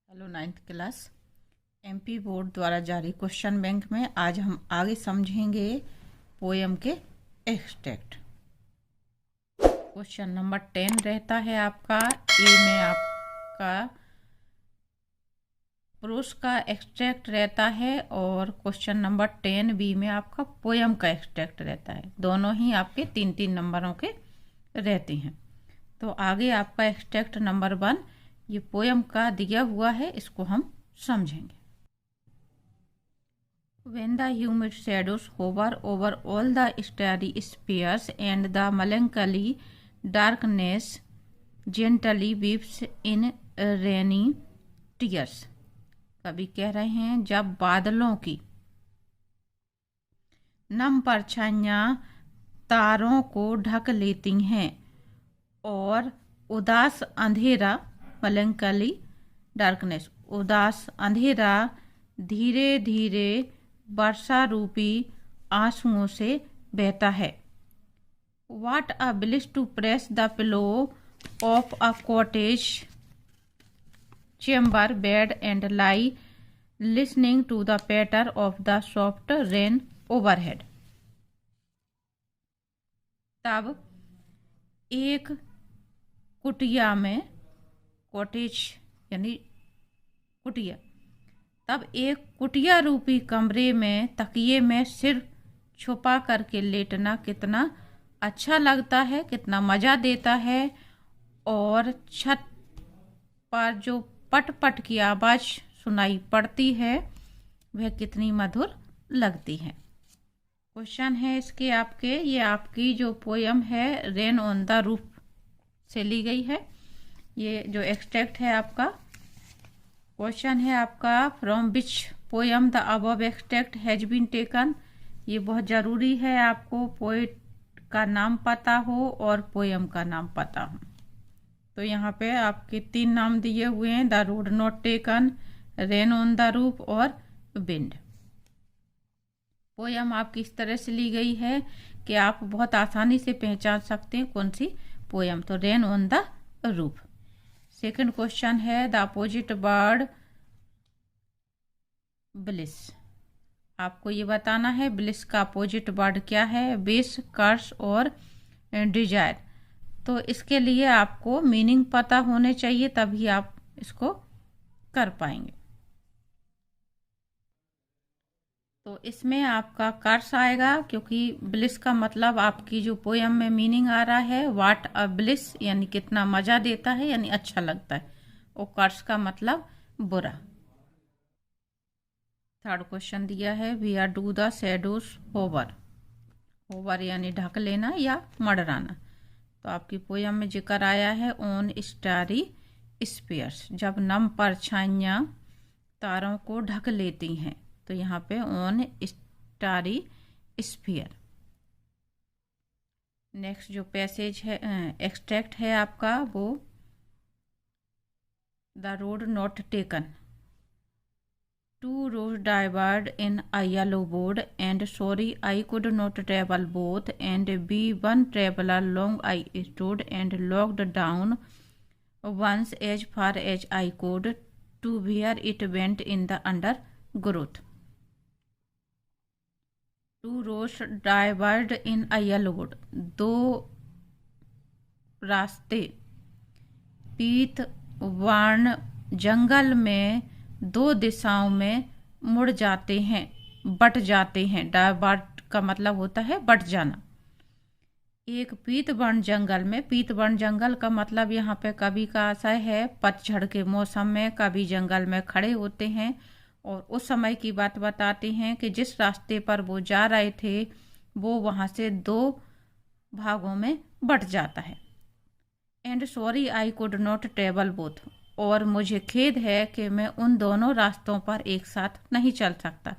Hello ninth class. MP board द्वारा जारी question bank में आज हम आगे समझेंगे पोयम के एक्सट्रैक्ट। क्वेश्चन नंबर 10 रहता है आपका। ए में आपका प्रोस का एक्सट्रैक्ट रहता है और क्वेश्चन नंबर 10 बी में आपका पोयम का एक्सट्रैक्ट रहता है। दोनों ही आपके 3-3 नंबरों के रहते हैं। तो आगे आपका एक्सट्रैक्ट नंबर 1 ये पोयम का दिया हुआ है, इसको हम समझेंगे। When the humid shadows hover over all the starry spheres and the melancholy darkness gently weeps in rainy tears। कवि कह रहे हैं जब बादलों की नम परछाइयाँ तारों को ढक लेती हैं और उदास अंधेरा melancholy डार्कनेस उदास अंधेरा धीरे धीरे वर्षा रूपी आंसुओं से बहता है। What a bliss to press the pillow of a cottage chamber bed and lie listening to the patter of the soft rain overhead। तब एक कुटिया में, कॉटेज यानी कुटिया, तब एक कुटिया रूपी कमरे में तकिए में सिर छुपा करके लेटना कितना अच्छा लगता है, कितना मज़ा देता है। और छत पर जो पट पट की आवाज़ सुनाई पड़ती है वह कितनी मधुर लगती है। क्वेश्चन है इसके आपके, ये आपकी जो पोयम है रेन ऑन द रूफ से ली गई है। ये जो एक्सट्रैक्ट है आपका, क्वेश्चन है आपका from which poem the above extract has been taken. ये बहुत ज़रूरी है आपको पोएट का नाम पता हो और पोयम का नाम पता हो। तो यहाँ पे आपके 3 नाम दिए हुए हैं, the road not taken, rain on the roof और विंड। पोयम आपकी इस तरह से ली गई है कि आप बहुत आसानी से पहचान सकते हैं कौन सी पोयम। तो rain on the roof. Second question है द अपोजिट वर्ड ब्लिस। आपको ये बताना है ब्लिस का अपोजिट वर्ड क्या है, विश, कर्स और डिजायर। तो इसके लिए आपको मीनिंग पता होने चाहिए, तभी आप इसको कर पाएंगे। तो इसमें आपका कर्स आएगा क्योंकि ब्लिस का मतलब आपकी जो पोयम में मीनिंग आ रहा है वाट अ ब्लिस यानी कितना मजा देता है यानी अच्छा लगता है, और कर्स का मतलब बुरा। थर्ड क्वेश्चन दिया है we are do the shadows hover. Hover यानी ढक लेना या मडराना। तो आपकी पोयम में जिक्र आया है ऑन स्टारी स्फीयर्स, जब नम परछाइयाँ तारों को ढक लेती हैं। तो यहाँ पे ऑन स्टारी स्फीयर। नेक्स्ट जो पैसेज है एक्सट्रैक्ट है आपका वो the road not taken. 2 roads diverged in a yellow board and sorry I could not travel both and be one traveler long I stood and looked down once as far as I could to where it went in the undergrowth। 2 roads diverged in a yellow board। 2 रास्ते पीत वर्ण जंगल में 2 दिशाओं में मुड़ जाते हैं, but जाते हैं। डाइवर्ट का मतलब होता है बट जाना। एक पीतवर्ण जंगल में, पीतवर्ण जंगल का मतलब यहाँ पे कवि का आशय है पतझड़ के मौसम में कवि जंगल में खड़े होते हैं और उस समय की बात बताते हैं कि जिस रास्ते पर वो जा रहे थे वो वहाँ से 2 भागों में बट जाता है। And sorry I could not travel both, और मुझे खेद है कि मैं उन दोनों रास्तों पर एक साथ नहीं चल सकता।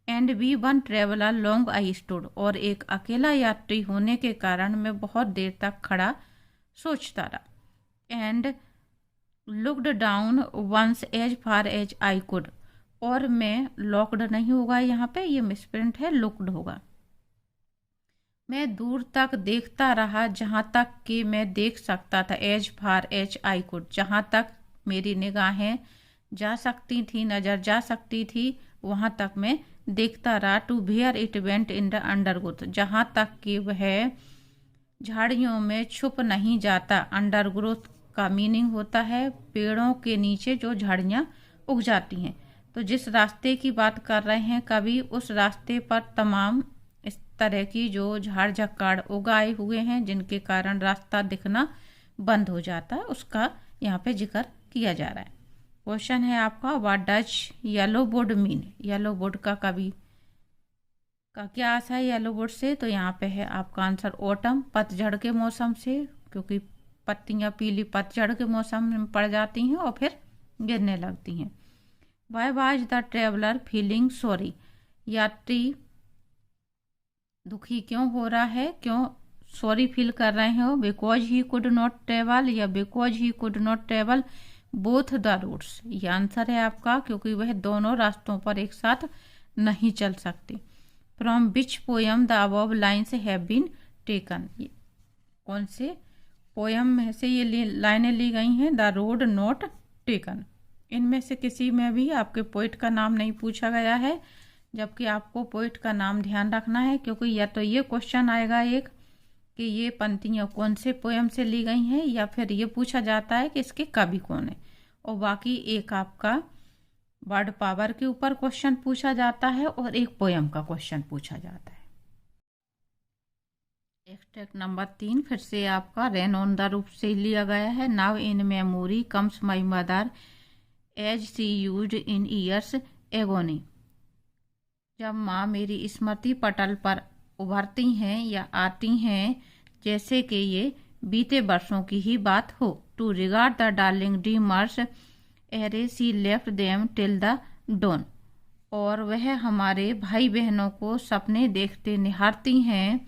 And we one traveller long I stood, और एक अकेला यात्री होने के कारण मैं बहुत देर तक खड़ा सोचता रहा। And looked down once as far as I could, और मैं लॉक्ड नहीं होगा, यहाँ पे ये मिसप्रिंट है, लुक्ड होगा। मैं दूर तक देखता रहा जहाँ तक कि मैं देख सकता था। As far as I could, जहाँ तक मेरी निगाहें जा सकती थी, नजर जा सकती थी, वहां तक मैं देखता रहा। To where it went in the undergrowth, जहां तक कि वह झाड़ियों में छुप नहीं जाता। अंडरग्रोथ का मीनिंग होता है पेड़ों के नीचे जो झाड़ियां उग जाती हैं। तो जिस रास्ते की बात कर रहे हैं कवि, उस रास्ते पर तमाम इस तरह की जो झाड़ झक्काड़ उगाए हुए हैं जिनके कारण रास्ता दिखना बंद हो जाता है, उसका यहाँ पे जिक्र किया जा रहा है। क्वेश्चन है आपका, what does yellow would mean. Yellow would का कवि का क्या आशा है येलो वुड से, तो यहाँ पे है आपका आंसर ऑटम, पतझड़ के मौसम से, क्योंकि पत्तियां पीली पतझड़ के मौसम में पड़ जाती हैं और फिर गिरने लगती हैं। Why was the traveller feeling sorry, यात्री दुखी क्यों हो रहा है, क्यों सॉरी फील कर रहे हो। Because he could not travel या because he could not travel both the routes, ये आंसर है आपका, क्योंकि वह दोनों रास्तों पर एक साथ नहीं चल सकते। From which poem the above lines have been taken, कौन से पोयम में से ये लाइनें ली गई हैं। द रोड नॉट टेकन, इनमें से किसी में भी आपके पोइट का नाम नहीं पूछा गया है, जबकि आपको पोइट का नाम ध्यान रखना है, क्योंकि या तो ये क्वेश्चन आएगा एक कि ये पंक्तियाँ कौन से पोयम से ली गई हैं, या फिर ये पूछा जाता है कि इसके कवि कौन है, और बाकी एक आपका वर्ड पावर के ऊपर क्वेश्चन पूछा जाता है और एक पोयम का क्वेश्चन पूछा जाता है। एक्सट्रैक्ट नंबर 3 फिर से आपका रेन ऑन द रूफ से लिया गया है। Now in memory comes my mother as she used in years agony, जब माँ मेरी स्मृति पटल पर उभरती हैं या आती हैं जैसे कि ये बीते वर्षों की ही बात हो। To regard the darling dreamers are she left them till the dawn, और वह हमारे भाई बहनों को सपने देखते निहारती हैं।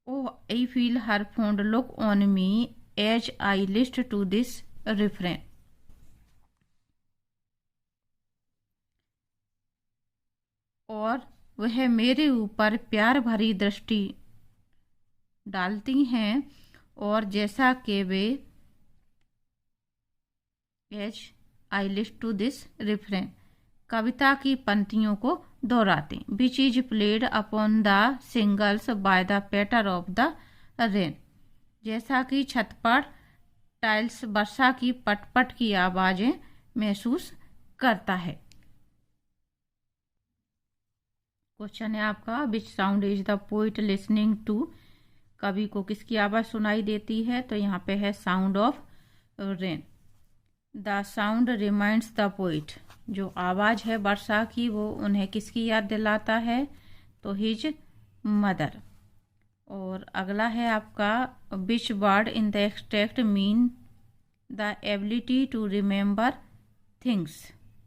Oh I feel her fond look on me as I listen to this refrain, और वह मेरे ऊपर प्यार भरी दृष्टि डालती हैं, और जैसा कि वे as I listen to this refrain कविता की पंक्तियों को दोहराते, which is played upon the shingles by the patter of the rain, जैसा कि छत पर टाइल्स वर्षा की पटपट की आवाजें महसूस करता है। क्वेश्चन है आपका, which sound is the poet listening to, कवि को किसकी आवाज सुनाई देती है, तो यहाँ पे है sound of rain. The sound reminds the poet, जो आवाज है वर्षा की वो उन्हें किसकी याद दिलाता है, तो हिज मदर। और अगला है आपका, which word in the extract mean the ability to remember things,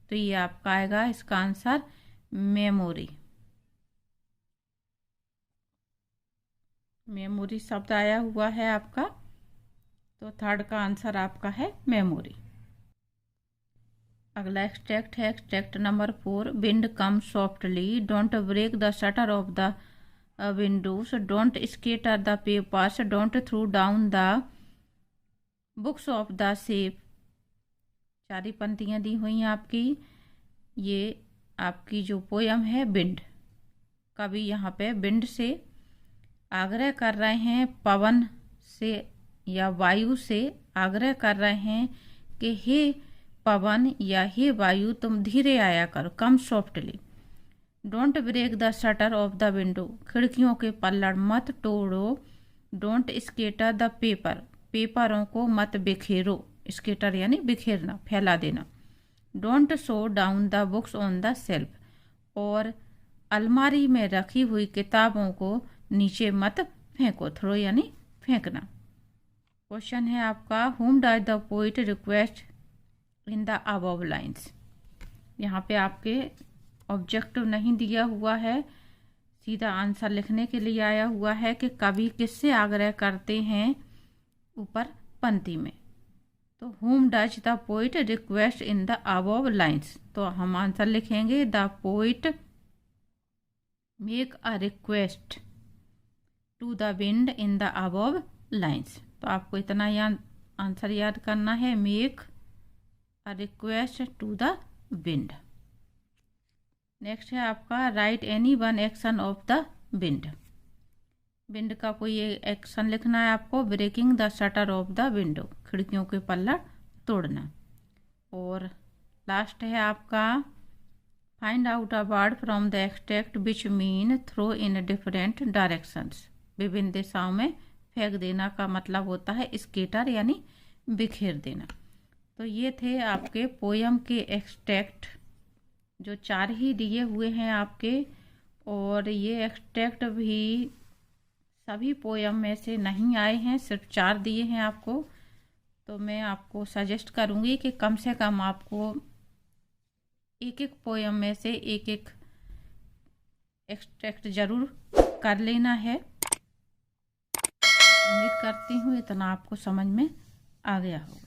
तो ये आपका आएगा इसका आंसर मेमोरी। मेमोरी शब्द आया हुआ है आपका, तो थर्ड का आंसर आपका है मेमोरी। अगला एक्सट्रैक्ट है extract number 4, wind come softly don't break the shutter of the windows don't scatter the papers don't throw down the books of the shelf. चारी पंक्तियां दी हुई हैं आपकी, ये आपकी जो पोयम है विंड, कवि यहाँ पे विंड से आग्रह कर रहे हैं, पवन से या वायु से आग्रह कर रहे हैं कि हे पवन या हे वायु तुम धीरे आया करो, come softly. Don't break the shutter of the window, खिड़कियों के पल्लड़ मत तोड़ो। डोंट स्केटर द पेपर, पेपरों को मत बिखेरो, स्केटर यानी बिखेरना, फैला देना। Don't show down the books on the self, और अलमारी में रखी हुई किताबों को नीचे मत फेंको, थ्रो यानी फेंकना। क्वेश्चन है आपका, हुम does the poet request in the above lines, यहाँ पे आपके ऑब्जेक्टिव नहीं दिया हुआ है, सीधा आंसर लिखने के लिए आया हुआ है कि कवि किससे आग्रह करते हैं ऊपर पंक्ति में। तो whom does the poet request in the above lines, तो हम आंसर लिखेंगे the poet make a request to the wind in the above lines. तो आपको इतना आंसर याद करना है, make a request to the wind. Next है आपका write any one action of the wind. Wind का कोई एक्शन लिखना है आपको। Breaking the shutter of the window, खिड़कियों के पल्ला तोड़ना। और लास्ट है आपका find out a word from the extract which mean throw in different directions. विभिन्न दिशाओं में फेंक देना का मतलब होता है स्केटर यानी बिखेर देना। तो ये थे आपके पोयम के एक्सट्रैक्ट, जो 4 ही दिए हुए हैं आपके। और ये एक्सट्रैक्ट भी सभी पोयम में से नहीं आए हैं, सिर्फ 4 दिए हैं आपको। तो मैं आपको सजेस्ट करूँगी कि कम से कम आपको एक एक पोयम में से एक एक एक्सट्रैक्ट ज़रूर कर लेना है। उम्मीद करती हूँ इतना आपको समझ में आ गया होगा।